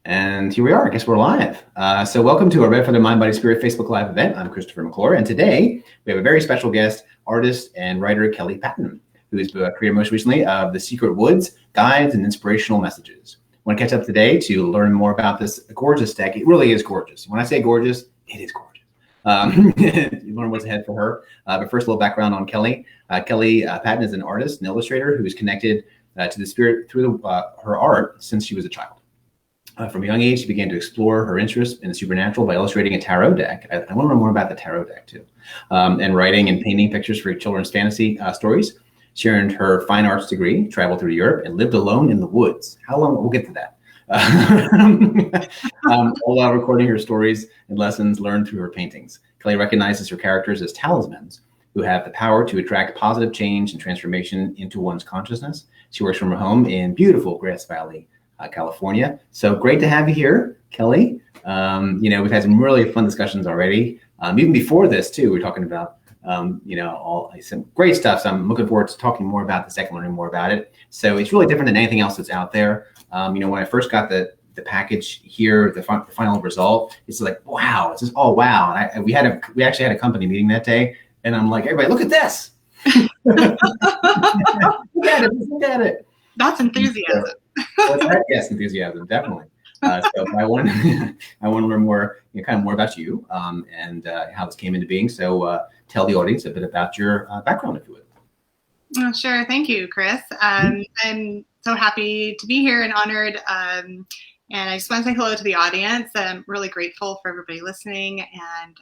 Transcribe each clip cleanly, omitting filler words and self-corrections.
And here we are. I guess we're live. So welcome to our Red Feather Mind, Body, Spirit Facebook Live event. I'm Christopher McClure, and today we have a very special guest, artist and writer Kelly Patton, who is creator most recently of The Secret Woods, Guides and Inspirational Messages. I want to catch up today to learn more about this gorgeous deck. It really is gorgeous. When I say gorgeous, it is gorgeous. You learn what's ahead for her. But first, a little background on Kelly. Kelly Patton is an artist and illustrator who is connected to the spirit through her art since she was a child. From a young age, she began to explore her interest in the supernatural by illustrating a tarot deck. I want to learn more about the tarot deck too, and writing and painting pictures for children's fantasy stories. She earned her fine arts degree, traveled through Europe, and lived alone in the woods. How long? We'll get to that. All while recording her stories and lessons learned through her paintings. Kelly recognizes her characters as talismans who have the power to attract positive change and transformation into one's consciousness. She works from her home in beautiful Grass Valley, California. So great to have you here, Kelly. We've had some really fun discussions already. Even before this too, we're talking about, all some great stuff. So I'm looking forward to talking more about this deck and learning more about it. So it's really different than anything else that's out there. When I first got the package here, the final result, it's like, wow, it's just all wow. And we actually had a company meeting that day, and I'm like, everybody, look at this. Look at it. That's enthusiasm. Yes, enthusiasm, definitely. So I want to learn more, more about you and how this came into being. So tell the audience a bit about your background, if you would. Oh, sure. Thank you, Chris. I'm so happy to be here and honored. And I just want to say hello to the audience. I'm really grateful for everybody listening, and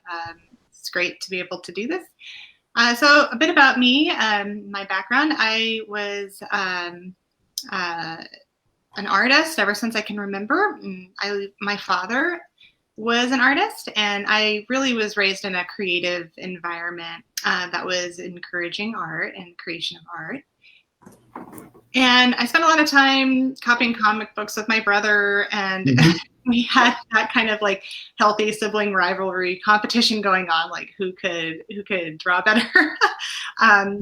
it's great to be able to do this. So a bit about me, my background. I was an artist ever since I can remember. My father was an artist, and I really was raised in a creative environment that was encouraging art and creation of art. And I spent a lot of time copying comic books with my brother, and we had that kind of like healthy sibling rivalry competition going on, like who could draw better.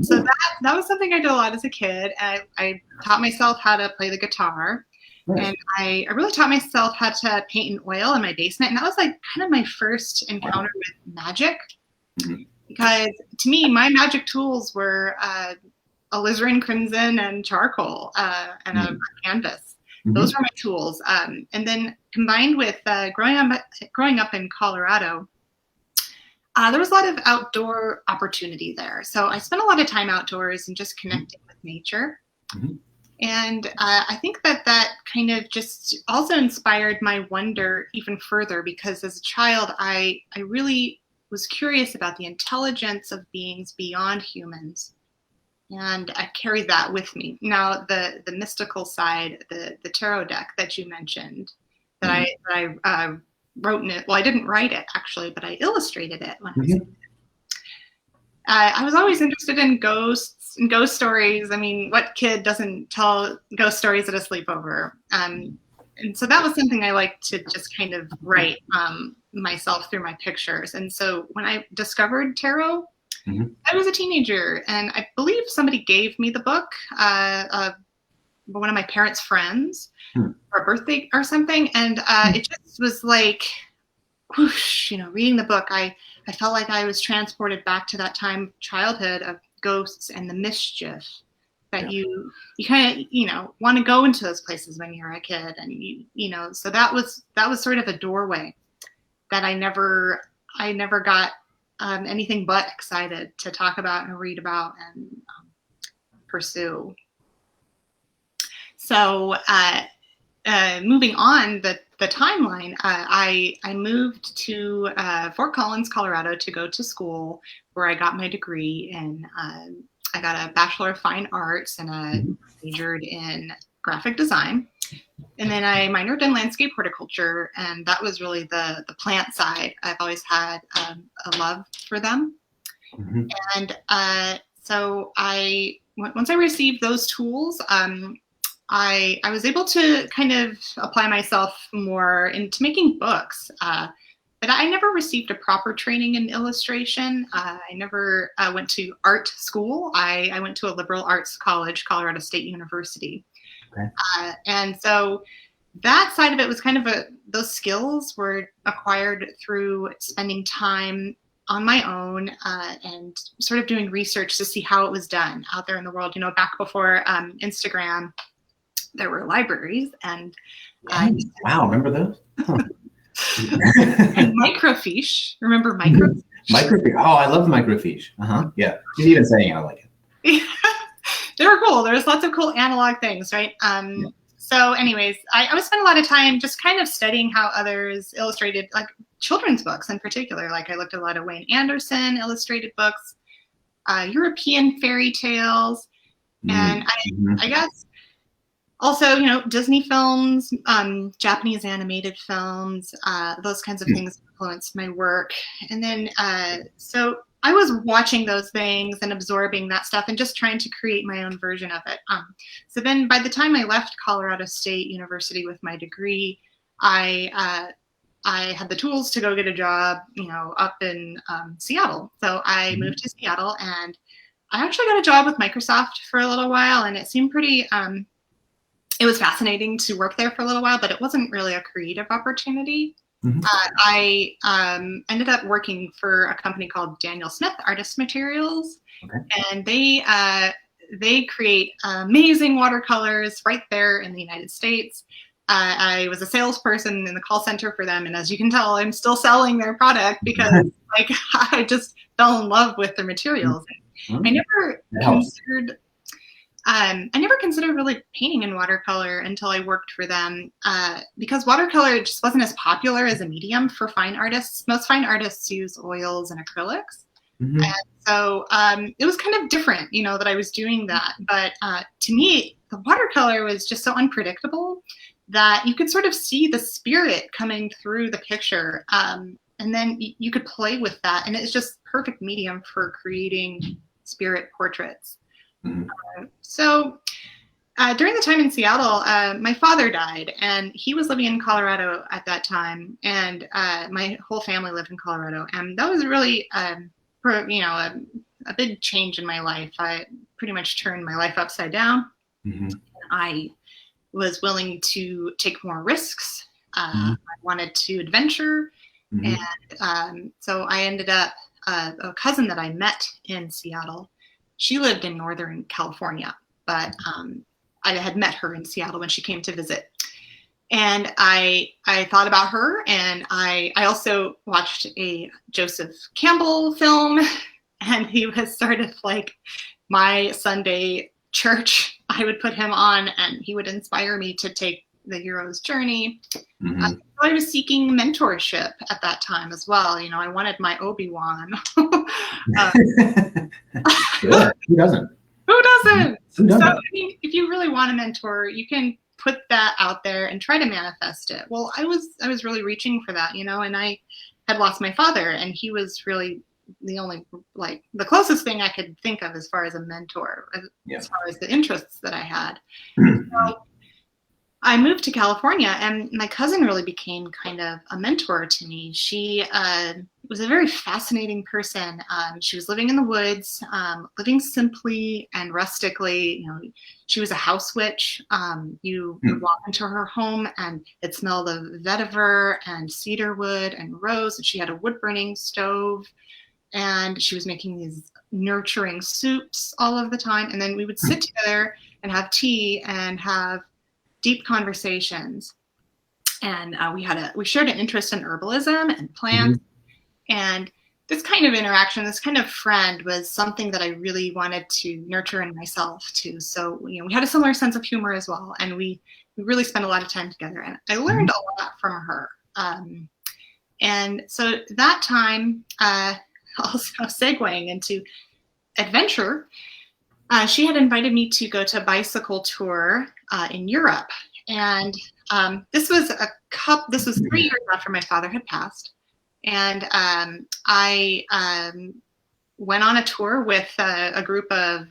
So that was something I did a lot as a kid. I taught myself how to play the guitar. Nice. And I really taught myself how to paint in oil in my basement. And that was like kind of my first encounter with magic. Mm-hmm. Because to me, my magic tools were alizarin crimson and charcoal and a canvas. Mm-hmm. Those were my tools. And then combined with growing up in Colorado, there was a lot of outdoor opportunity there. So I spent a lot of time outdoors and just connecting with nature. Mm-hmm. And I think that kind of just also inspired my wonder even further, because as a child, I really was curious about the intelligence of beings beyond humans. And I carried that with me. Now, the mystical side, the tarot deck that you mentioned, that I wrote in it. Well, I didn't write it, actually, but I illustrated it when I was a kid. I was always interested in ghosts and ghost stories. I mean, what kid doesn't tell ghost stories at a sleepover? And so that was something I liked to just kind of write myself through my pictures. And so when I discovered tarot, I was a teenager, and I believe somebody gave me the book, one of my parents' friends, for a birthday or something. And it just was like, whoosh, reading the book, I felt like I was transported back to that time of childhood of ghosts and the mischief that you kind of, want to go into those places when you're a kid. And, so that was sort of a doorway that I never got anything but excited to talk about and read about and pursue. So moving on the timeline, I moved to Fort Collins, Colorado to go to school, where I got my degree in, I got a Bachelor of Fine Arts and I majored in graphic design. And then I minored in landscape horticulture, and that was really the plant side. I've always had a love for them. Mm-hmm. And so once I received those tools, I was able to kind of apply myself more into making books. But I never received a proper training in illustration. I never went to art school. I went to a liberal arts college, Colorado State University. Okay. And so that side of it was kind of those skills were acquired through spending time on my own and sort of doing research to see how it was done out there in the world. Back before Instagram, there were libraries and wow, remember those? Huh. And microfiche. Remember microfiche? Microfiche. Oh, I love the microfiche. Yeah, she's even saying I like it. They were cool. There was lots of cool analog things, right? So anyways, I would spend a lot of time just kind of studying how others illustrated, like children's books in particular. Like I looked at a lot of Wayne Anderson illustrated books, European fairy tales, and I guess also, Disney films, Japanese animated films, those kinds of things influenced my work. And then, so I was watching those things and absorbing that stuff and just trying to create my own version of it. So then by the time I left Colorado State University with my degree, I had the tools to go get a job, up in Seattle. So I moved to Seattle, and I actually got a job with Microsoft for a little while, and it seemed pretty, it was fascinating to work there for a little while, but it wasn't really a creative opportunity. I ended up working for a company called Daniel Smith Artist Materials, and they create amazing watercolors right there in the United States. I was a salesperson in the call center for them, and as you can tell, I'm still selling their product because I just fell in love with their materials. I never considered really painting in watercolor until I worked for them because watercolor just wasn't as popular as a medium for fine artists. Most fine artists use oils and acrylics. And so it was kind of different, that I was doing that. But to me, the watercolor was just so unpredictable that you could sort of see the spirit coming through the picture. And then you could play with that. And it's just perfect medium for creating spirit portraits. So during the time in Seattle, my father died, and he was living in Colorado at that time, and my whole family lived in Colorado, and that was really, a big change in my life. I pretty much turned my life upside down. I was willing to take more risks. I wanted to adventure, and so I ended up a cousin that I met in Seattle. She lived in Northern California, but I had met her in Seattle when she came to visit. And I thought about her, and I also watched a Joseph Campbell film, and he was sort of like my Sunday church. I would put him on, and he would inspire me to take the hero's journey. I was seeking mentorship at that time as well. I wanted my Obi-Wan. Sure. Who doesn't? Who doesn't? So, I mean, if you really want a mentor, you can put that out there and try to manifest it. Well, I was really reaching for that, and I had lost my father, and he was really the only, the closest thing I could think of as far as a mentor, as far as the interests that I had. So I moved to California, and my cousin really became kind of a mentor to me. She was a very fascinating person. She was living in the woods, living simply and rustically. She was a house witch. You would walk into her home, and it smelled of vetiver and cedar wood and rose. And she had a wood burning stove, and she was making these nurturing soups all of the time. And then we would sit together and have tea and have deep conversations, and we shared an interest in herbalism and plants, and this kind of interaction, this kind of friend, was something that I really wanted to nurture in myself too. So we had a similar sense of humor as well, and we really spent a lot of time together, and I learned a lot from her. And so that time, also segueing into adventure, she had invited me to go to a bicycle tour in Europe, and this was 3 years after my father had passed, and I went on a tour with a group of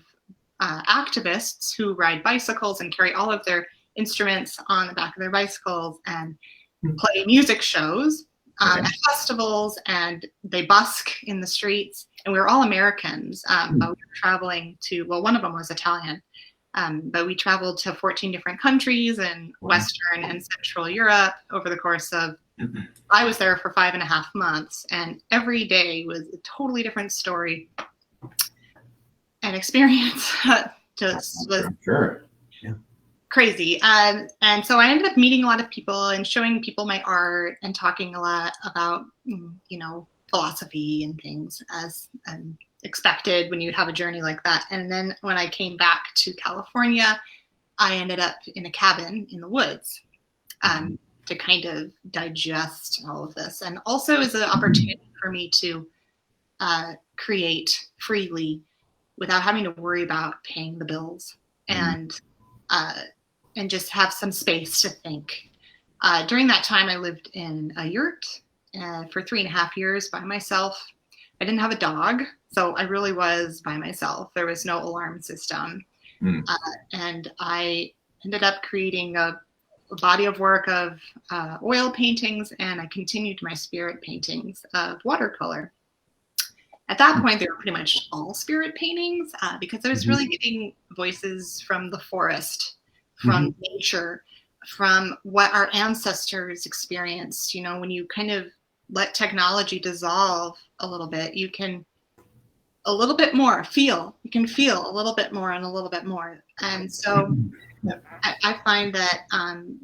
activists who ride bicycles and carry all of their instruments on the back of their bicycles and play music shows at festivals, and they busk in the streets. And we were all Americans, but we were traveling to, one of them was Italian. But we traveled to 14 different countries in Western and Central Europe over the course of, I was there for 5.5 months, and every day was a totally different story and experience. Just was crazy. And so I ended up meeting a lot of people and showing people my art and talking a lot about, philosophy and things, as expected when you have a journey like that. And then when I came back to California, I ended up in a cabin in the woods to kind of digest all of this. And also as an opportunity for me to create freely without having to worry about paying the bills and just have some space to think. During that time, I lived in a yurt for 3.5 years by myself. I didn't have a dog, so I really was by myself. There was no alarm system. And I ended up creating a body of work of oil paintings, and I continued my spirit paintings of watercolor. At that point, they were pretty much all spirit paintings because I was really getting voices from the forest, from nature, from what our ancestors experienced. When you kind of let technology dissolve a little bit, you can a little bit more feel. You can feel a little bit more and a little bit more. And so I find that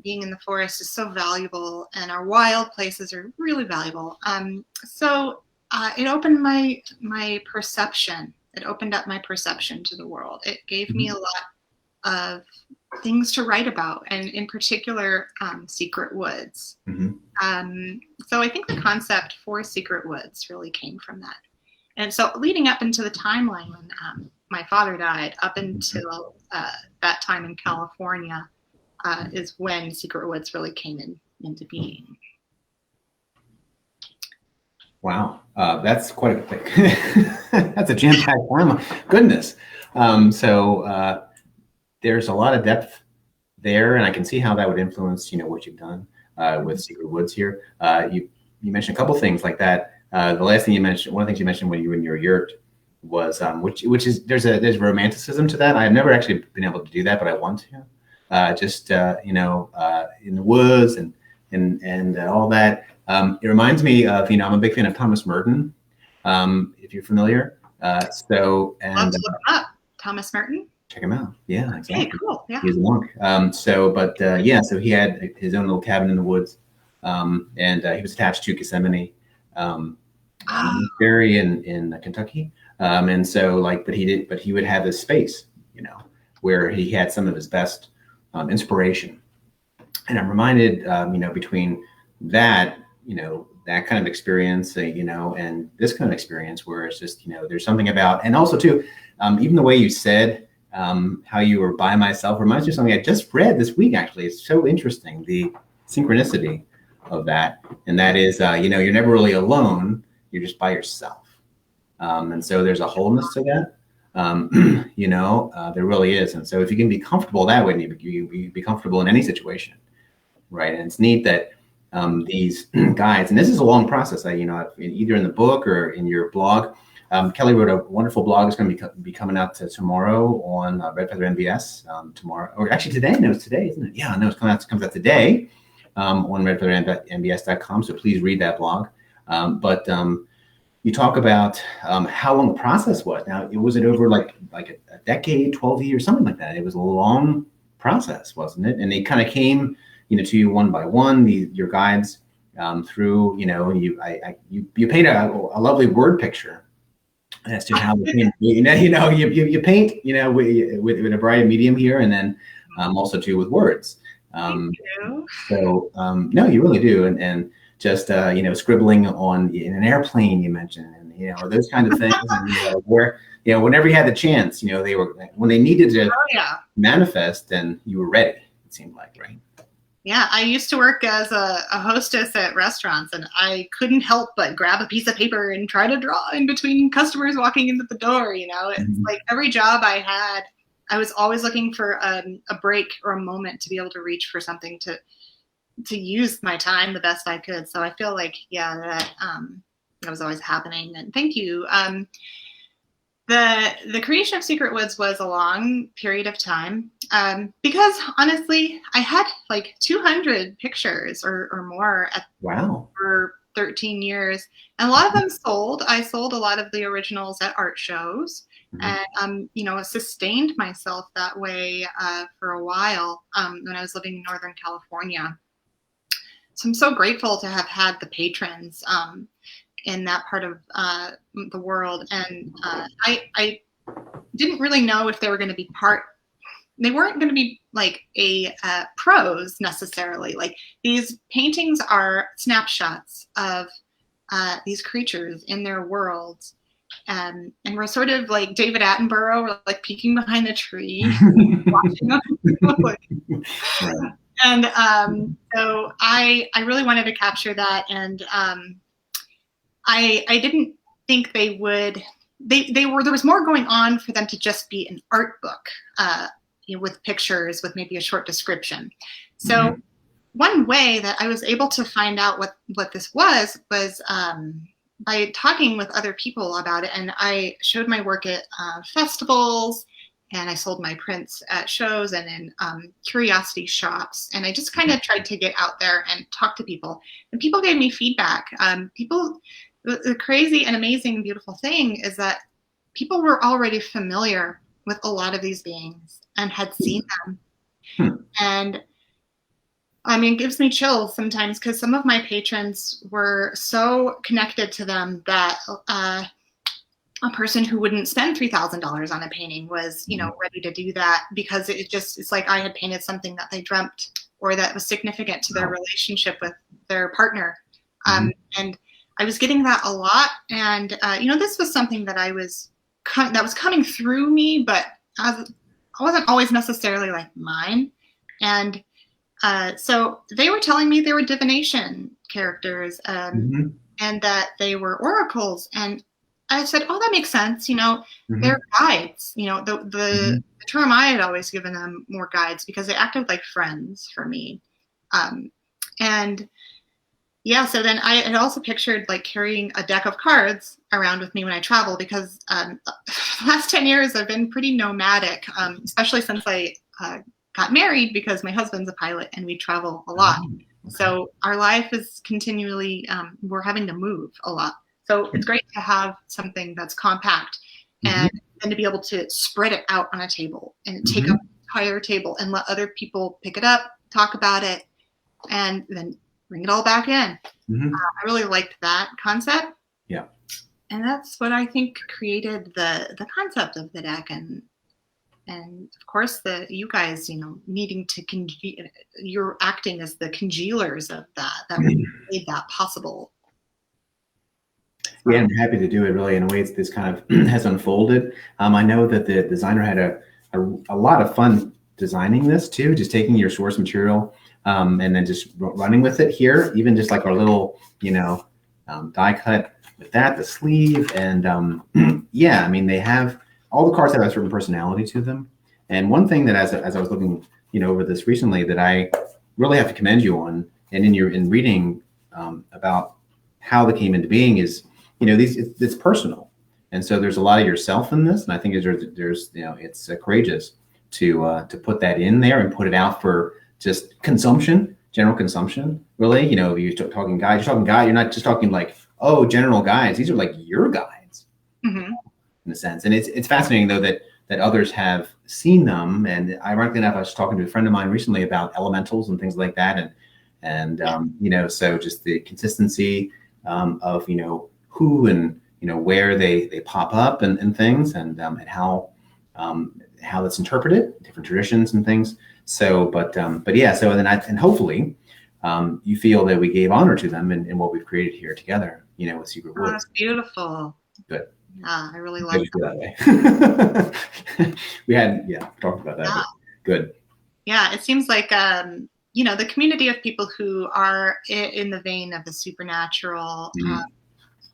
being in the forest is so valuable, and our wild places are really valuable. So it opened my perception. It opened up my perception to the world. It gave me a lot of things to write about, and in particular, secret woods. So I think the concept for Secret Woods really came from that. And so leading up into the timeline when my father died, up until that time in California, is when Secret Woods really came into being. Wow, that's quite a quick. That's a jam-packed timeline. Goodness. So there's a lot of depth there, and I can see how that would influence, what you've done with Secret Woods here. You mentioned a couple things like that. The last thing you mentioned, one of the things you mentioned when you were in your yurt was, which is there's romanticism to that. I've never actually been able to do that, but I want to. In the woods and all that. It reminds me of, I'm a big fan of Thomas Merton, if you're familiar. Love to look him up. Thomas Merton. Check him out. Yeah, exactly. Okay, cool. Yeah. He's a monk. So he had his own little cabin in the woods, and he was attached to Gethsemane Monastery in Kentucky. And so but he would have this space, where he had some of his best inspiration. And I'm reminded, between that, that kind of experience, and this kind of experience where it's just, there's something about, and also too, even the way you said how you were by myself reminds me of something I just read this week, actually. It's so interesting, the synchronicity of that. And that is, you're never really alone, you're just by yourself. And so there's a wholeness to that. There really is. And so if you can be comfortable that way, you be comfortable in any situation, right? And it's neat that these guides, and this is a long process. Either in the book or in your blog, Kelly wrote a wonderful blog. It's going to be coming out tomorrow on Red Feather MBS tomorrow, or actually today. No, it's today, isn't it? Yeah, no, it comes out today on redfeathermbs.com. So please read that blog. But you talk about how long the process was. Now, was it over like a decade, 12 years, something like that? It was a long process, wasn't it? And they kind of came, to you one by one, your guides through, and you paint a lovely word picture as to how you paint, with a variety of medium here, and then also too with words. So no, you really do, and just scribbling in an airplane, you mentioned, and those kind of things, and where whenever you had the chance, they were, when they needed to manifest, then you were ready. It seemed like, right? Yeah, I used to work as a hostess at restaurants, and I couldn't help but grab a piece of paper and try to draw in between customers walking into the door. It's like every job I had, I was always looking for a break or a moment to be able to reach for something to use my time the best I could. So I feel like, that was always happening. And thank you. The creation of Secret Woods was a long period of time because honestly, I had like 200 pictures or more Wow. for 13 years, and a lot of them sold. I sold a lot of the originals at art shows, Mhm. and sustained myself that way for a while when I was living in Northern California. So I'm so grateful to have had the patrons in that part of the world, and I didn't really know if they were going to be they weren't going to be like a prose necessarily. Like these paintings are snapshots of these creatures in their worlds. And we're sort of like David Attenborough, we're like peeking behind the tree, watching them. Right. And so I really wanted to capture that, and I didn't think they would. They were, there was more going on for them to just be an art book, with pictures with maybe a short description. So Mhm. one way that I was able to find out what this was by talking with other people about it. And I showed my work at festivals, and I sold my prints at shows and in curiosity shops. And I just kind of tried to get out there and talk to people. And people gave me feedback. The crazy and amazing, beautiful thing is that people were already familiar with a lot of these beings and had seen them. Hmm. And I mean, it gives me chills sometimes because some of my patrons were so connected to them that a person who wouldn't spend $3,000 on a painting was, ready to do that because it's like I had painted something that they dreamt or that was significant to their Wow. relationship with their partner. Mhm. And I was getting that a lot. And, this was something that that was coming through me, but I wasn't always necessarily like mine. And so they were telling me they were divination characters, Mhm. and that they were oracles. And I said, "Oh, that makes sense. They're Mhm. guides. The Mhm. term I had always given them more guides because they acted like friends for me." Um, and yeah, so then I had also pictured like carrying a deck of cards around with me when I travel because the last 10 years I've been pretty nomadic, especially since I got married because my husband's a pilot and we travel a lot. Oh, okay. So our life is continually, we're having to move a lot. So it's great to have something that's compact and Mhm. then to be able to spread it out on a table and take up Mhm. the entire table and let other people pick it up, talk about it, and then bring it all back in. Mhm. I really liked that concept, Yeah. and that's what I think created the concept of the deck, and of course you guys, needing to you're acting as the congealers of that made that possible. Yeah, So, I'm happy to do it really in a way this kind of has unfolded. I know that the designer had a lot of fun designing this too, just taking your source material and then just running with it here, even just like our little, die cut with that, the sleeve. And yeah, I mean, they have all the cards have a certain personality to them. And one thing that as I was looking, over this recently that I really have to commend you on, and in reading about how they came into being is, it's personal, and so there's a lot of yourself in this, and I think there's it's courageous to put that in there and put it out for just consumption, general consumption. Really, you're talking guides, you're not just talking like, oh, general guides. These are like your guides mhm. in a sense, and it's fascinating though that others have seen them. And ironically enough, I was talking to a friend of mine recently about elementals and things like that, and so just the consistency of who and where they pop up and things, and how that's interpreted, different traditions and things. So, but yeah. So and hopefully, you feel that we gave honor to them in what we've created here together. With Secret Oh, that's Woods. beautiful. Good. Yeah, I really I like just feel that way. We had talked about that, that. but good. Yeah, it seems like the community of people who are in the vein of the supernatural. Mhm.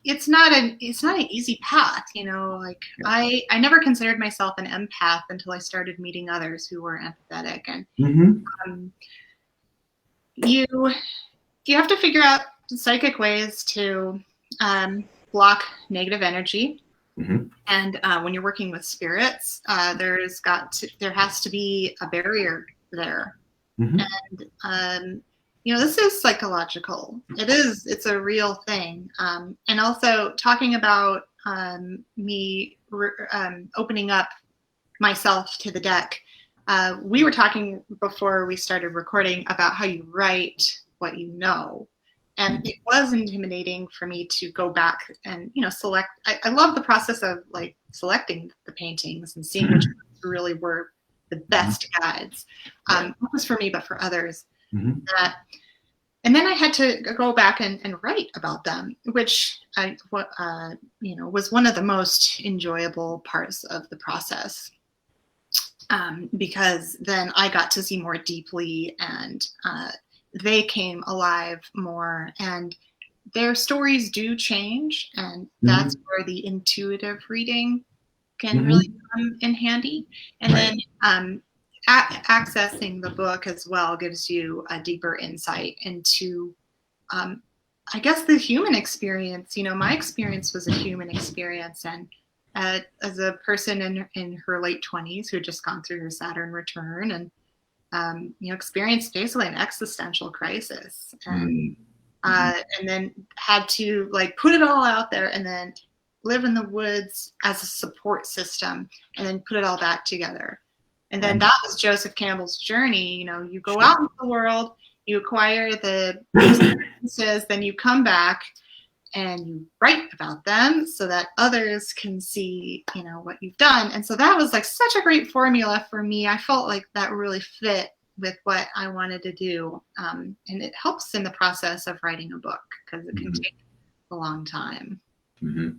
It's not an easy path, like Yeah. I never considered myself an empath until I started meeting others who were empathetic, and Mm-hmm. um, you you have to figure out psychic ways to block negative energy. Mm-hmm. And when you're working with spirits, there has to be a barrier there. Mm-hmm. And this is psychological. It's a real thing. And also talking about me opening up myself to the deck. We were talking before we started recording about how you write what you know. And it was intimidating for me to go back and, select. I love the process of like selecting the paintings and seeing which ones really were the best guides. Not just for me, but for others. Mm-hmm. And then I had to go back and write about them, which was one of the most enjoyable parts of the process. Because then I got to see more deeply, and they came alive more, and their stories do change, and that's where the intuitive reading can really come in handy. And then accessing the book as well gives you a deeper insight into, I guess, the human experience. My experience was a human experience, and as a person in her late 20s who had just gone through her Saturn return and experienced basically an existential crisis, and then had to like put it all out there and then live in the woods as a support system and then put it all back together. And then that was Joseph Campbell's journey. You go out into the world, you acquire the experiences, then you come back and you write about them so that others can see, what you've done. And so that was like such a great formula for me. I felt like that really fit with what I wanted to do. And it helps in the process of writing a book because it can take a long time. Mm-hmm.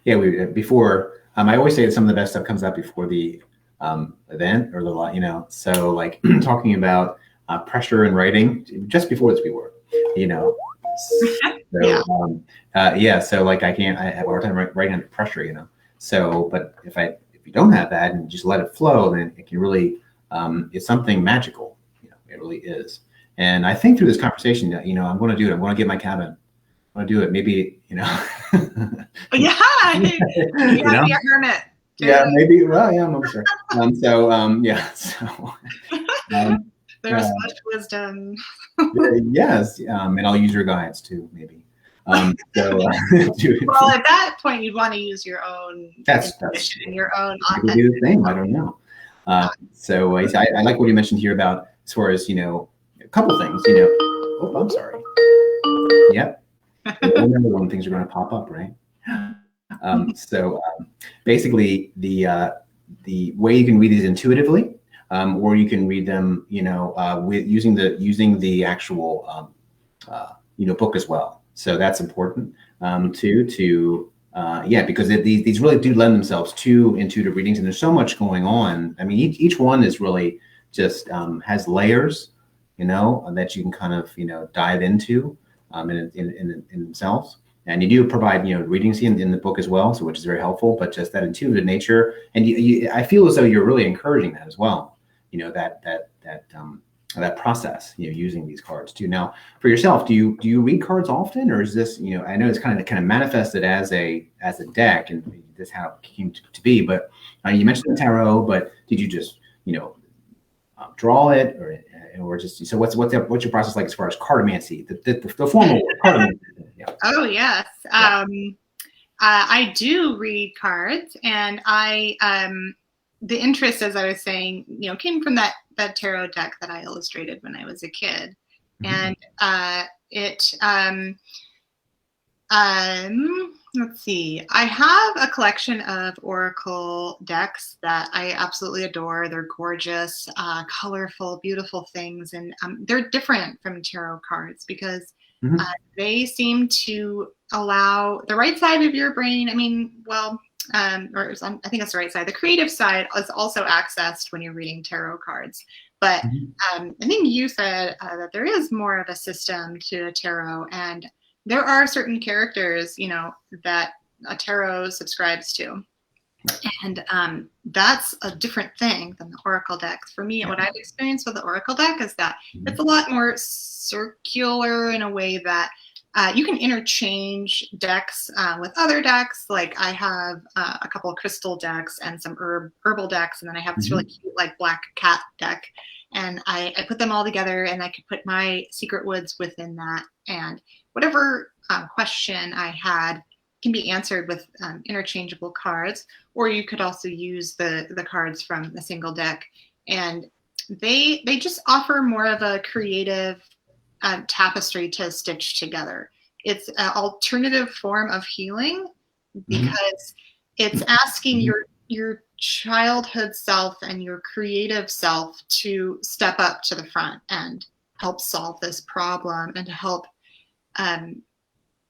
Yeah, before, I always say that some of the best stuff comes out before the event or the, so like talking about pressure in writing just before this we were, So, so like I have a hard time writing under pressure, So, but if you don't have that and just let it flow, then it can really, it's something magical, it really is. And I think through this conversation, I'm going to do it. I'm going to get my cabin. I'm going to do it. Maybe, you have to be a hermit. Yeah, maybe. Well, yeah, I'm not sure. There's much wisdom. Yes, and I'll use your guides too, maybe. Well, at that point, you'd want to use your own intuition and your own authentic thing. I don't know. I like what you mentioned here about as far as a couple things. Oh, I'm sorry. Yep. Remember when things are going to pop up, right? Basically, the way you can read these intuitively. Or you can read them, with using the actual, book as well. So that's important too. Because these really do lend themselves to intuitive readings, and there's so much going on. I mean, each one is really just has layers, that you can kind of dive into in themselves. And you do provide, readings in the book as well, so which is very helpful. But just that intuitive nature, and I feel as though you're really encouraging that as well. That process, using these cards too. Now, for yourself, do you read cards often, or is this, I know it's kind of manifested as a deck, and this how it came to be. But you mentioned the tarot, but did you just draw it, or just so what's your process like as far as cartomancy, the formal word, cartomancy? Yeah. Oh yes, I do read cards, and the interest, as I was saying, came from that tarot deck that I illustrated when I was a kid. And let's see, I have a collection of oracle decks that I absolutely adore. They're gorgeous, colorful, beautiful things. And they're different from tarot cards because they seem to allow the right side of your brain. I think that's the right side. The creative side is also accessed when you're reading tarot cards. But I think you said that there is more of a system to a tarot, and there are certain characters, that a tarot subscribes to. And that's a different thing than the oracle deck. For me, what I've experienced with the oracle deck is that it's a lot more circular in a way that You can interchange decks with other decks. Like I have a couple of crystal decks and some herbal decks, and then I have this really cute like black cat deck. And I put them all together, and I could put my secret woods within that. And whatever question I had can be answered with interchangeable cards, or you could also use the cards from the single deck. And they just offer more of a creative tapestry to stitch together. It's an alternative form of healing because it's asking your childhood self and your creative self to step up to the front and help solve this problem and to help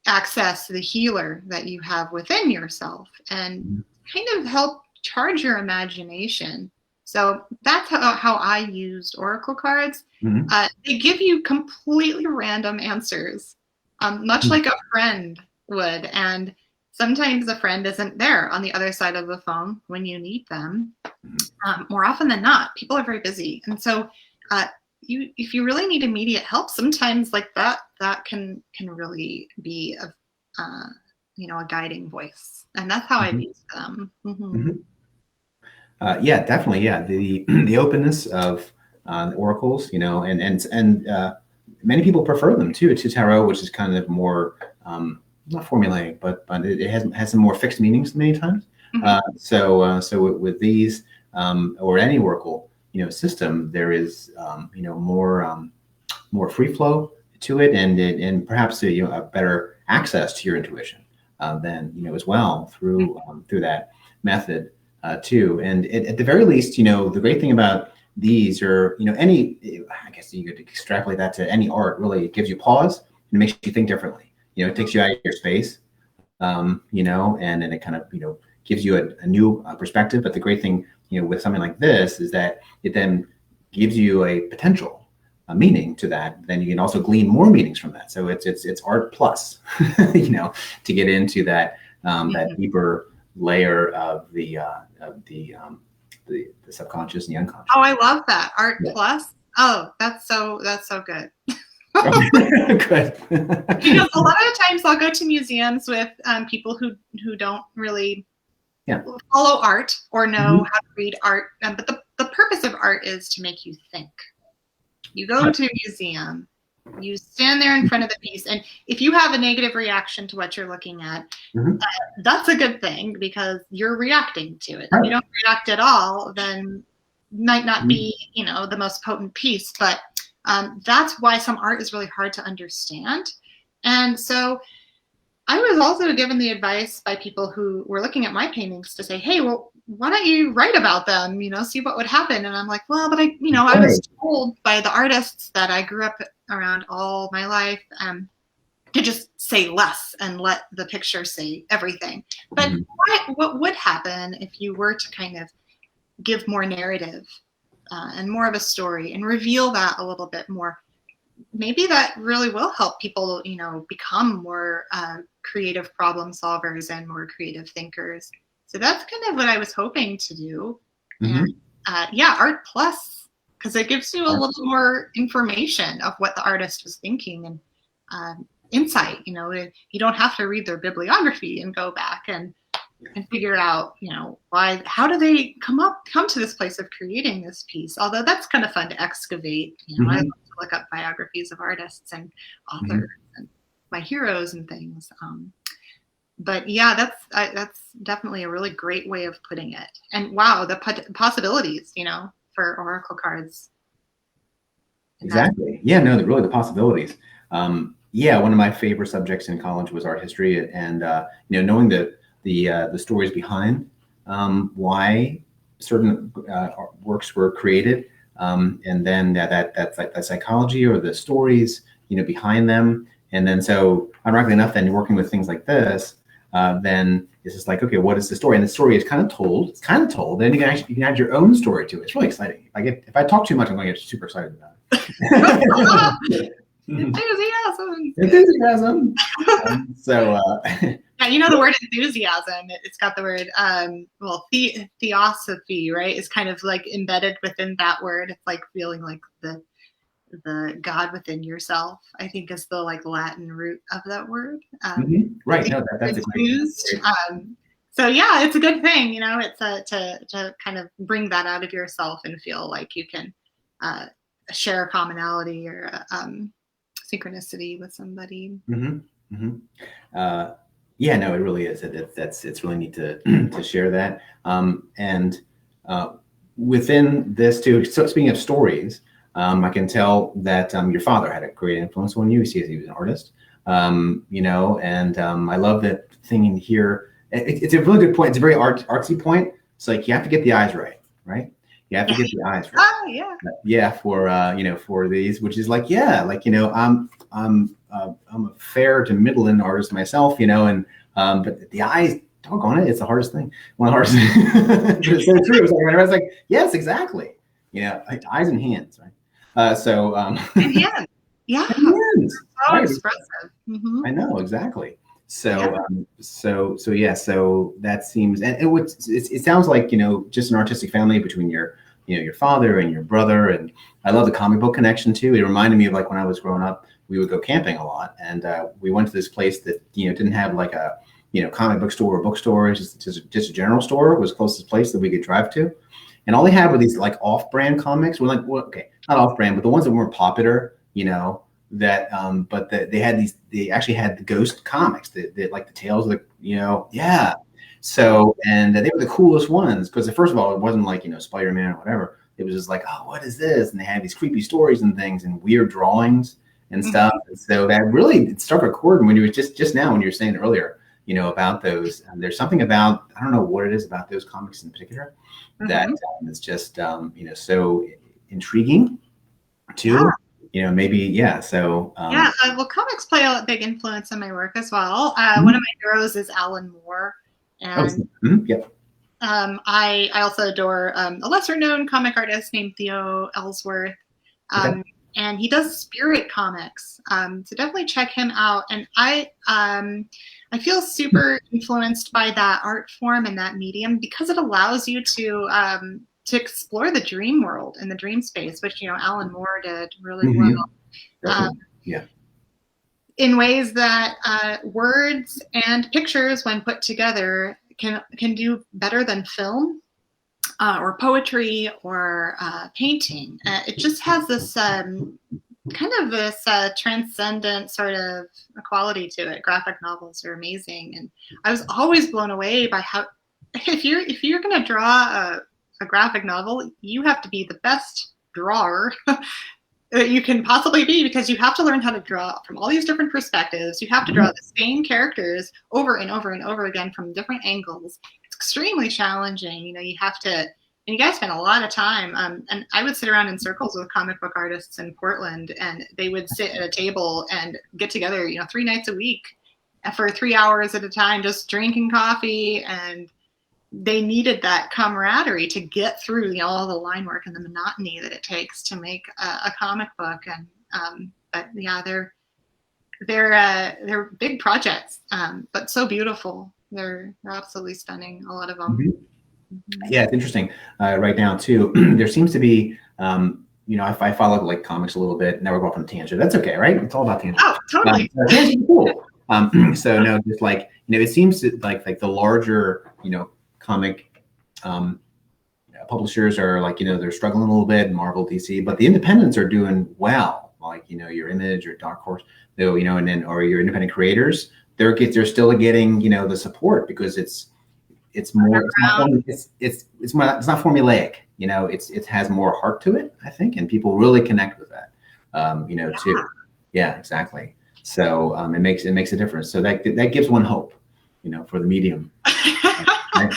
access the healer that you have within yourself and kind of help charge your imagination. So that's how I used Oracle cards. They give you completely random answers, much like a friend would. And sometimes a friend isn't there on the other side of the phone when you need them. More often than not, people are very busy. And so if you really need immediate help, sometimes like that can really be a guiding voice. And that's how I've used them. Yeah, definitely. Yeah, the openness of the oracles, and many people prefer them too to tarot, which is kind of more not formulaic, but it has some more fixed meanings many times. So with these or any oracle system, there is more free flow to it, and perhaps a better access to your intuition than as well through that method. Too. And at the very least, the great thing about these are, I guess you could extrapolate that to any art. Really, it gives you pause and it makes you think differently. It takes you out of your space, and then it kind of, gives you a new perspective. But the great thing, with something like this is that it then gives you a potential, a meaning to that. Then you can also glean more meanings from that. So it's art plus, to get into that that deeper layer of the subconscious and the unconscious. Oh, I love that. Art plus. Oh, that's so good. Good. Because a lot of times I'll go to museums with people who don't really follow art or know how to read art. But the purpose of art is to make you think. You go to a museum, you stand there in front of the piece, and if you have a negative reaction to what you're looking at, that's a good thing because you're reacting to it. If you don't react at all, then it might not be, the most potent piece. But that's why some art is really hard to understand. And so I was also given the advice by people who were looking at my paintings to say, hey, well, why don't you write about them, see what would happen? And I'm like, well, but I was told by the artists that I grew up around all my life to just say less and let the picture say everything. But what would happen if you were to kind of give more narrative and more of a story and reveal that a little bit more? Maybe that really will help people, become more creative problem solvers and more creative thinkers. So that's kind of what I was hoping to do. And art plus, because it gives you a little more information of what the artist was thinking and insight. You don't have to read their bibliography and go back and figure out, how do they come to this place of creating this piece? Although that's kind of fun to excavate. I love to look up biographies of artists and authors and my heroes and things. But yeah, that's definitely a really great way of putting it. And wow, the possibilities, for oracle cards. Exactly. Yeah, no, really the possibilities. One of my favorite subjects in college was art history, and knowing the stories behind why certain works were created, and then that psychology or the stories behind them, and then so ironically enough, then working with things like this. Then it's just like, okay, what is the story? And the story is kind of told. It's kind of told. Then you can add your own story to it. It's really exciting. If I talk too much, I'm going to get super excited about it. Enthusiasm. Yeah, the word enthusiasm. It's got the word theosophy, right? Is kind of like embedded within that word. It's like feeling like the the God within yourself, I think is the like Latin root of that word. Right. No, that's a great. Used. So yeah, it's a good thing, you know. It's to kind of bring that out of yourself and feel like you can share a commonality or synchronicity with somebody. Yeah, no, it really is. It's really neat to to share that. And within this too. So speaking of stories, I can tell that your father had a great influence on you. He was an artist, you know, and I love that thing in here. It's a really good point. It's a very artsy point. It's like you have to get the eyes right, right? You have to get the eyes right. Oh yeah. Yeah, for you know, for these, which is like, yeah, like, you know, I'm a fair to middle-end artist myself, you know, and but the eyes, doggone it, it's the hardest thing. One of the hardest things. It's so true. So I was like, yes, exactly. You know, like eyes and hands, right? And hands. Yeah. Hands. So Right. expressive. Mm-hmm. I know, exactly. So, Yeah. so yeah, so that seems, and it sounds like, you know, just an artistic family between your, you know, your father and your brother. And I love the comic book connection too. It reminded me of like when I was growing up, we would go camping a lot, and we went to this place that, you know, didn't have like a, you know, comic book store or bookstore. It's just a general store. It was the closest place that we could drive to. And all they had were these like off-brand comics. We're like, well, okay, not off-brand, but the ones that weren't popular, you know, that but they had these, they actually had the ghost comics that like the tales of the, you know, yeah. So, and they were the coolest ones because first of all, it wasn't like, you know, Spider-Man or whatever. It was just like, oh, what is this? And they had these creepy stories and things and weird drawings and stuff. And so that really, it struck a chord when you were just now when you were saying earlier, you know, about those. There's something about, I don't know what it is about those comics in particular that is just, you know, so intriguing too. Yeah. You know, maybe, yeah. So, Yeah, well, comics play a big influence in my work as well. One of my heroes is Alan Moore, and yeah. I also adore a lesser known comic artist named Theo Ellsworth, and he does spirit comics. So definitely check him out. And I feel super influenced by that art form and that medium because it allows you to explore the dream world and the dream space, which, you know, Alan Moore did really well. Yeah. In ways that words and pictures, when put together, can do better than film or poetry or painting. It just has this kind of this transcendent sort of quality to it. Graphic novels are amazing, and I was always blown away by how if you're going to draw a graphic novel, you have to be the best drawer you can possibly be, because you have to learn how to draw from all these different perspectives. You have to draw the same characters over and over and over again from different angles. It's extremely challenging. You know, you have to, and you guys spend a lot of time. And I would sit around in circles with comic book artists in Portland, and they would sit at a table and get together, you know, 3 nights a week for 3 hours at a time, just drinking coffee. And they needed that camaraderie to get through, you know, all the line work and the monotony that it takes to make a comic book. And but yeah, they're big projects, but so beautiful. They're absolutely stunning, a lot of them. Yeah, it's interesting. Right now too, there seems to be, you know, if I follow like comics a little bit, now we're going from tangent. That's okay, right? It's all about tangent. Oh, totally. Cool. So no, just like, you know, it seems to like the larger, you know, comic publishers are like, you know, they're struggling a little bit, Marvel, DC, but the independents are doing well. Like, you know, your Image or Dark Horse, though, you know, and then, or your independent creators, they're still getting, you know, the support because it's more, it's not formulaic, you know, it has more heart to it, I think, and people really connect with that, you know, too. Yeah, exactly. So it makes a difference. So that gives one hope, you know, for the medium. Right?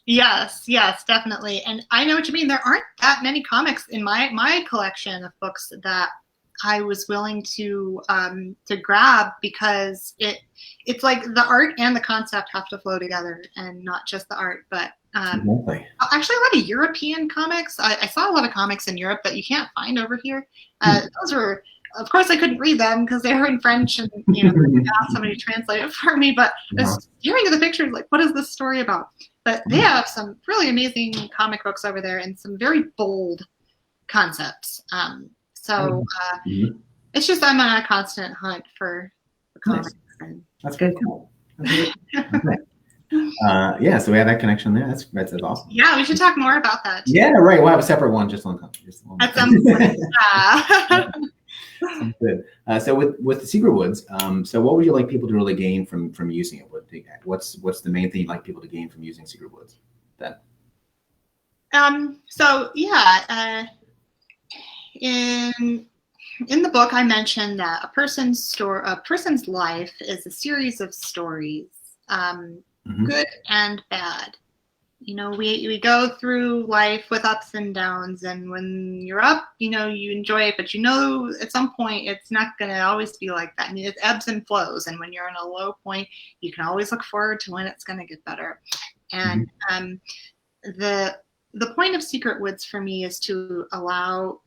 Yes, definitely. And I know what you mean. There aren't that many comics in my collection of books that I was willing to grab, because it's like the art and the concept have to flow together, and not just the art. But actually, a lot of European comics. I saw a lot of comics in Europe that you can't find over here. Those were, of course, I couldn't read them because they were in French, and you know, I asked somebody to translate it for me. But I was staring at the pictures, like, what is this story about? But they have some really amazing comic books over there, and some very bold concepts. So Mhm. it's just I'm on a constant hunt for comics. Nice. That's very cool. That's very cool. Yeah, so we have that connection there. That's awesome. Yeah, we should talk more about that too. Yeah, right. We'll have a separate one just on. At some point. Yeah. Sounds good. So with the Secret Woods, so what would you like people to really gain from using it? What's the main thing you'd like people to gain from using Secret Woods? Then. So yeah, in the book, I mentioned that a person's life is a series of stories, good and bad. You know, we go through life with ups and downs, and when you're up, you know, you enjoy it, but you know, at some point, it's not going to always be like that. I mean, it ebbs and flows, and when you're in a low point, you can always look forward to when it's going to get better. And the point of Secret Woods for me is to allow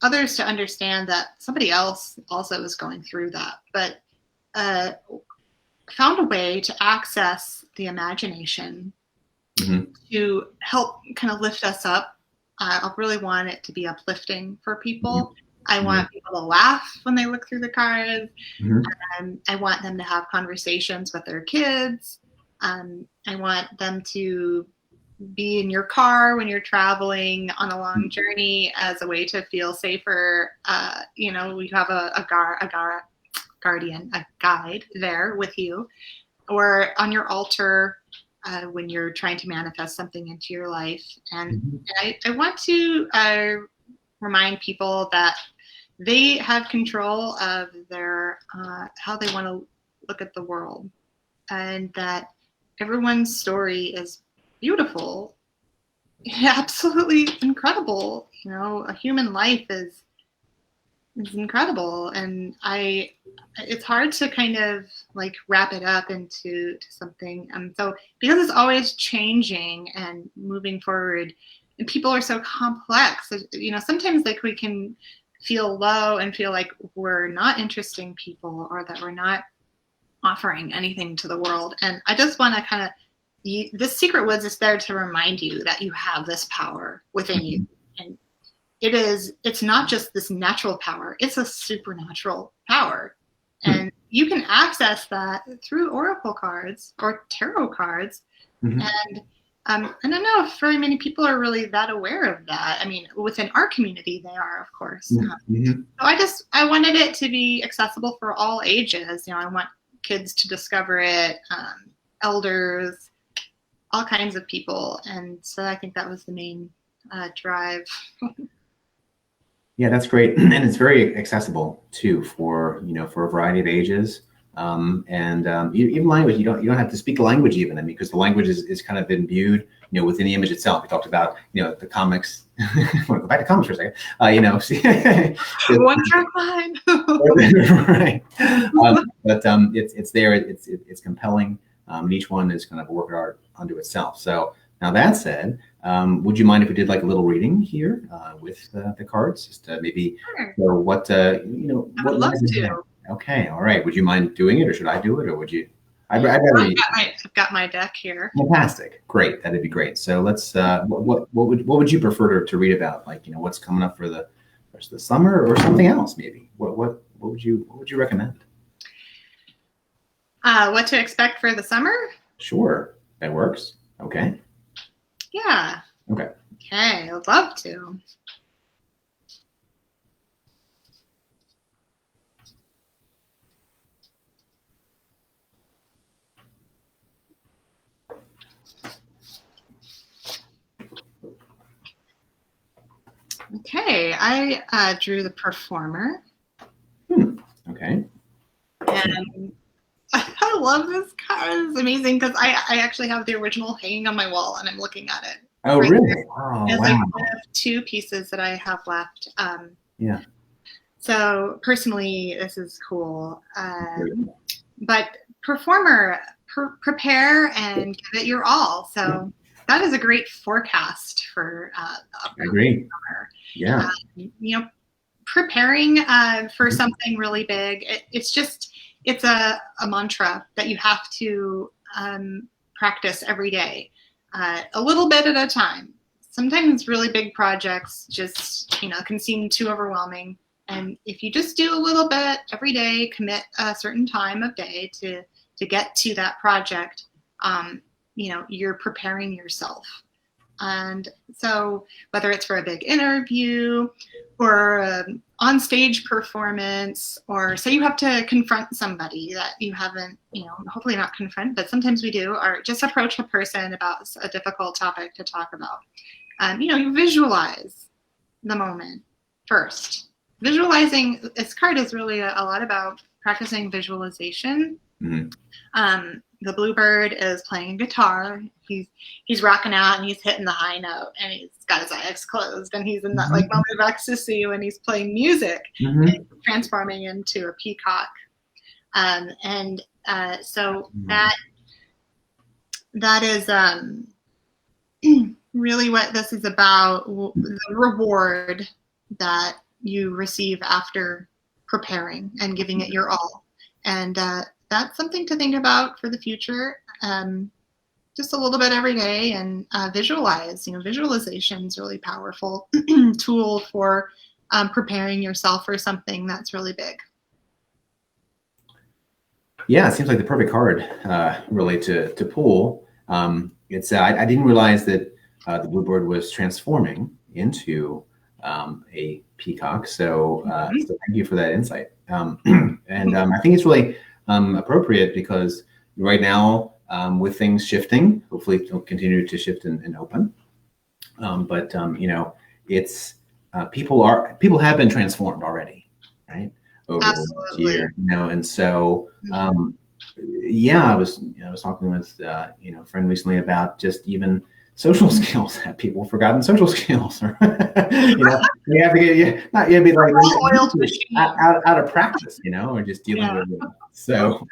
others to understand that somebody else also is going through that, but found a way to access the imagination to help kind of lift us up. I really want it to be uplifting for people. I want people to laugh when they look through the cards. I want them to have conversations with their kids. I want them to be in your car when you're traveling on a long journey as a way to feel safer. You know, we have a guardian, a guide there with you, or on your altar when you're trying to manifest something into your life. And I want to remind people that they have control of their how they want to look at the world, and that everyone's story is beautiful, absolutely incredible. You know, a human life is incredible, and it's hard to kind of like wrap it up into something. So because it's always changing and moving forward, and people are so complex, you know, sometimes like we can feel low and feel like we're not interesting people, or that we're not offering anything to the world. And I just want to kind of, this Secret Woods is there to remind you that you have this power within you. And it's not just this natural power, it's a supernatural power. And you can access that through oracle cards or tarot cards. And I don't know if very many people are really that aware of that. I mean, within our community, they are, of course. So I wanted it to be accessible for all ages. You know, I want kids to discover it, elders, all kinds of people. And so I think that was the main drive. Yeah, that's great, and it's very accessible too for a variety of ages, even language. You don't have to speak the language even. I mean, because the language is kind of imbued, within the image itself. We talked about, the comics. I want to go back to comics for a second. One track mind. Right, but it's there. It's compelling. Each one is kind of a work of art unto itself. So. Now that said, would you mind if we did like a little reading here with the cards, just to maybe or what I would love to. Okay, all right. Would you mind doing it, or should I do it, or would you? I've got my deck here. Fantastic, great. That'd be great. So let's. What would you prefer to read about? Like what's coming up for the rest of the summer, or something else maybe? What would you recommend? What to expect for the summer? Sure, that works. Okay. Yeah. Okay, I'd love to. Okay, I drew the performer. Okay. And I love this card. It's amazing because I actually have the original hanging on my wall and I'm looking at it. Oh, right, really? Oh, it's wow. like one of two pieces that I have left. Yeah. So personally, this is cool. But performer, prepare and give it your all. So that is a great forecast for I agree. summer. Yeah. Preparing for something really big. It's a mantra that you have to practice every day, a little bit at a time. sometimes really big projects just, can seem too overwhelming. And if you just do a little bit every day, commit a certain time of day to get to that project, you're preparing yourself. And so whether it's for a big interview or an on-stage performance, or say you have to confront somebody that you haven't, hopefully not confront, but sometimes we do, or just approach a person about a difficult topic to talk about. You visualize the moment first. Visualizing this card is really a lot about practicing visualization. Mm-hmm. The bluebird is playing guitar. He's rocking out and he's hitting the high note, and he's got his eyes closed, and he's in that like moment of ecstasy when he's playing music, and transforming into a peacock. So that is really what this is about. The reward that you receive after preparing and giving it your all, and that's something to think about for the future. Just a little bit every day, and visualize. Visualization is really powerful tool for preparing yourself for something that's really big. Yeah, it seems like the perfect card, really, to pull. It's I didn't realize that the bluebird was transforming into a peacock. So thank you for that insight. And I think it's really appropriate because right now, with things shifting, hopefully it'll continue to shift and open. It's people have been transformed already, right? Over the year, and so I was talking with a friend recently about just even social skills. Have people forgotten social skills? Or you have to get be like out of practice, or just dealing with it. So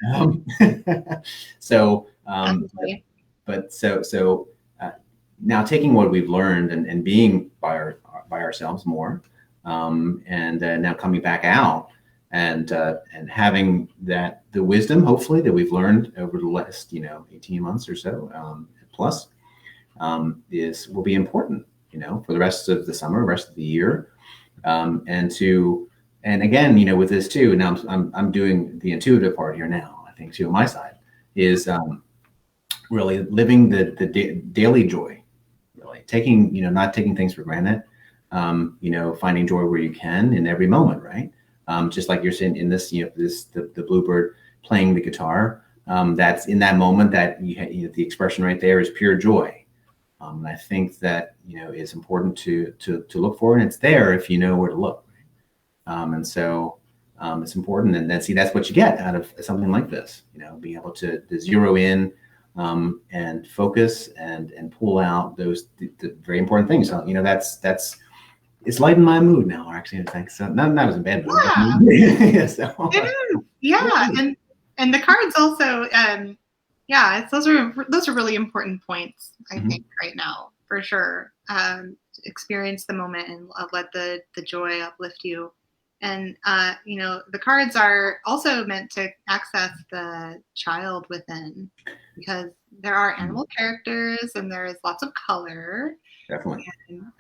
now taking what we've learned and being by ourselves more, and now coming back out and having the wisdom, hopefully, that we've learned over the last 18 months or so plus. Will be important, for the rest of the summer, rest of the year, and again, with this too. Now I'm doing the intuitive part here now. I think too on my side is really living the daily joy, really taking not taking things for granted, finding joy where you can in every moment, right? Just like you're saying in this, the bluebird playing the guitar, that's in that moment that the expression right there is pure joy. And I think that it's important to look for, and it's there if you know where to look. And so it's important, and that's what you get out of something like this. Being able to zero in and focus and pull out those the very important things. So that's it's lightened my mood now. Actually, thanks. So not was in bad mood. Yeah, so, it is. Yeah, and the cards also. Those are really important points, I think, right now, for sure. Experience the moment and let the joy uplift you. And, the cards are also meant to access the child within, because there are animal characters and there's lots of color. Definitely. And,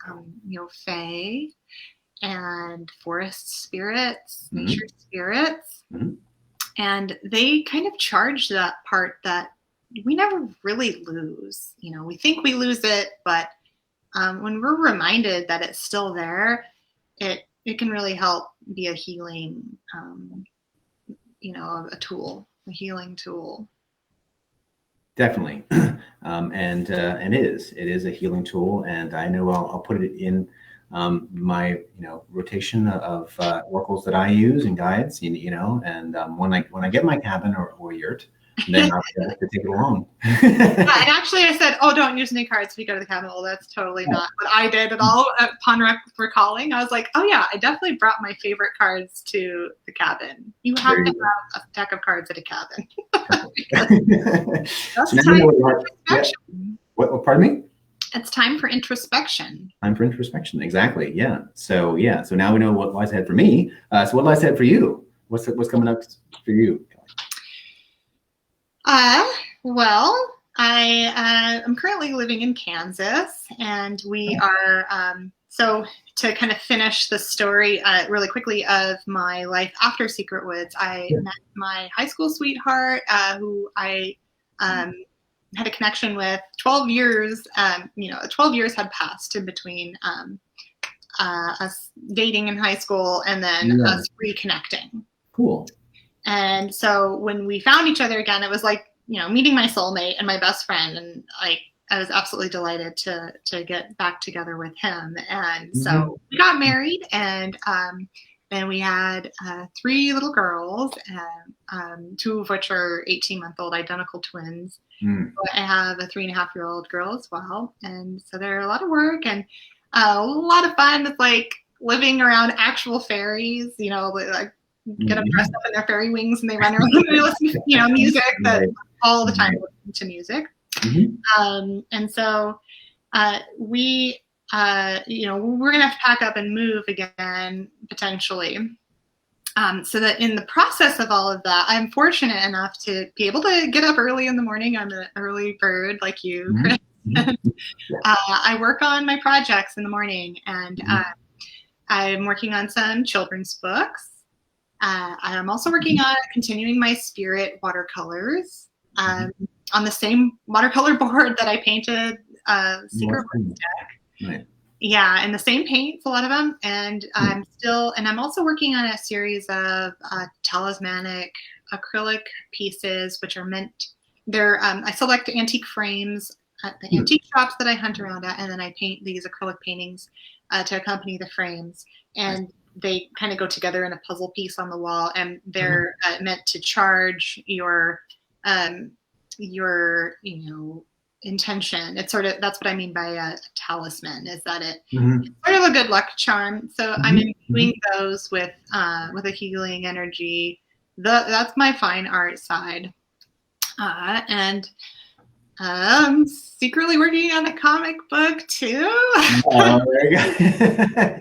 fae and forest spirits, nature spirits. Mm-hmm. And they kind of charge that part that we never really lose. We think we lose it, but when we're reminded that it's still there, it can really help be a healing, a tool, a healing tool. Definitely, and it is a healing tool, and I know I'll put it in my rotation of oracles that I use and guides, and when I get my cabin or yurt, then I'll have to take it along. And actually I said, don't use any cards if you go to the cabin. Well, that's totally not what I did at all. Upon recalling, I was like, I definitely brought my favorite cards to the cabin. You have to have a deck of cards at a cabin. That's so time for introspection. What? Pardon me? It's time for introspection. Time for introspection, exactly. Yeah. So now we know what lies ahead for me. So what lies ahead for you? What's coming up for you? Well, I'm currently living in Kansas, and we are, so to kind of finish the story really quickly of my life after Secret Woods, I met my high school sweetheart who I had a connection with 12 years, 12 years had passed in between us dating in high school and then us reconnecting. Cool. And so when we found each other again, it was like, meeting my soulmate and my best friend. And I was absolutely delighted to get back together with him. And so we got married, and then we had 3 little girls, and 2 of which are 18-month-old identical twins. I have a 3.5-year-old girl as well. And so they're a lot of work and a lot of fun. It's like living around actual fairies, like get them dressed up in their fairy wings and they run around and they listen to, music all the time, listening to music. And so we're going to have to pack up and move again, potentially. So that in the process of all of that, I'm fortunate enough to be able to get up early in the morning. I'm an early bird like you, Chris. I work on my projects in the morning, and I'm working on some children's books. I'm also working on continuing my spirit watercolors on the same watercolor board that I painted Secret Woods deck. Right. Yeah, and the same paints, a lot of them. And I'm also working on a series of talismanic acrylic pieces, which are I select antique frames at the antique shops that I hunt around at, and then I paint these acrylic paintings to accompany the frames. And they kind of go together in a puzzle piece on the wall, and they're meant to charge your intention. It's sort of, that's what I mean by a talisman, is that it's sort of a good luck charm. So I'm doing those with a healing energy. That's my fine art side. And I'm secretly working on a comic book too. Oh, there you go.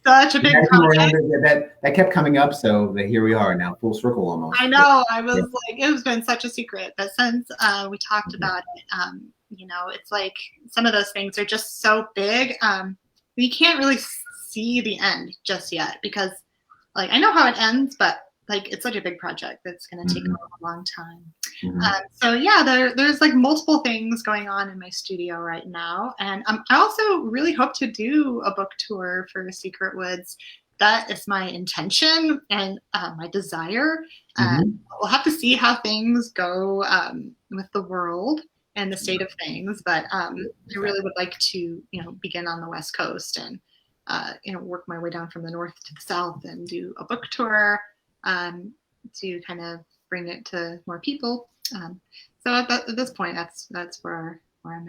Such a big project. That kept coming up, so here we are now, full circle almost. I know. I was like, it has been such a secret, but since we talked about it, it's like some of those things are just so big. You can't really see the end just yet, because I know how it ends, but it's such a big project that's going to take a long time. So yeah, there's multiple things going on in my studio right now. And I also really hope to do a book tour for Secret Woods. That is my intention and my desire. We'll have to see how things go with the world and the state of things. But I really would like to, begin on the West Coast and, work my way down from the north to the south and do a book tour to kind of bring it to more people. So at this point, that's where I'm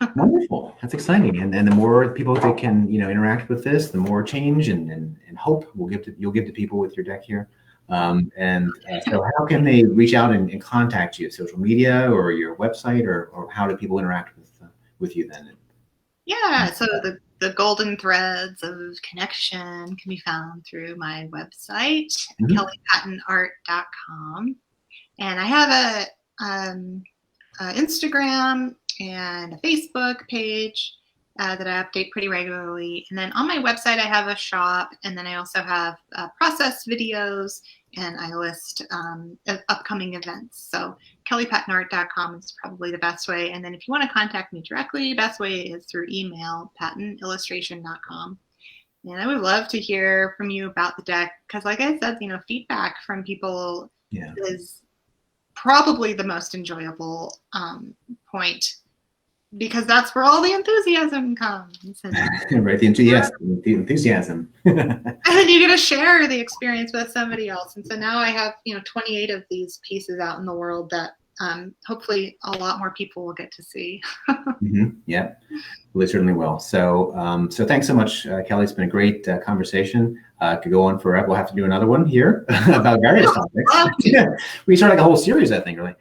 at. Wonderful. That's exciting. And the more people that can, interact with this, the more change and hope you'll give to people with your deck here. So how can they reach out and contact you? Social media or your website, or how do people interact with you then? Yeah. So the golden threads of connection can be found through my website, kellypattonart.com. And I have a Instagram and a Facebook page that I update pretty regularly. And then on my website, I have a shop, and then I also have process videos, and I list upcoming events. So kellypattonart.com is probably the best way. And then if you want to contact me directly, best way is through email, pattonillustration.com. And I would love to hear from you about the deck, because like I said, feedback from people is probably the most enjoyable point, because that's where all the enthusiasm comes. Right, the enthusiasm. And then you get to share the experience with somebody else. And so now I have, 28 of these pieces out in the world that hopefully a lot more people will get to see. Yeah, well, they certainly will. So, so thanks so much, Kelly. It's been a great conversation. Could go on forever. We'll have to do another one here about various topics. We start a whole series, I think, really.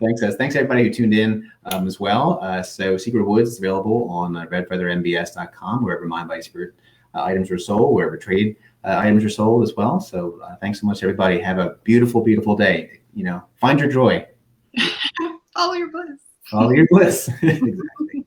Thanks everybody who tuned in as well. So Secret Woods is available on redfeathermbs.com, wherever Mind, Body, Spirit items are sold, wherever trade items are sold as well. So thanks so much, everybody. Have a beautiful, beautiful day. Find your joy. Follow your bliss. Follow your bliss. Exactly.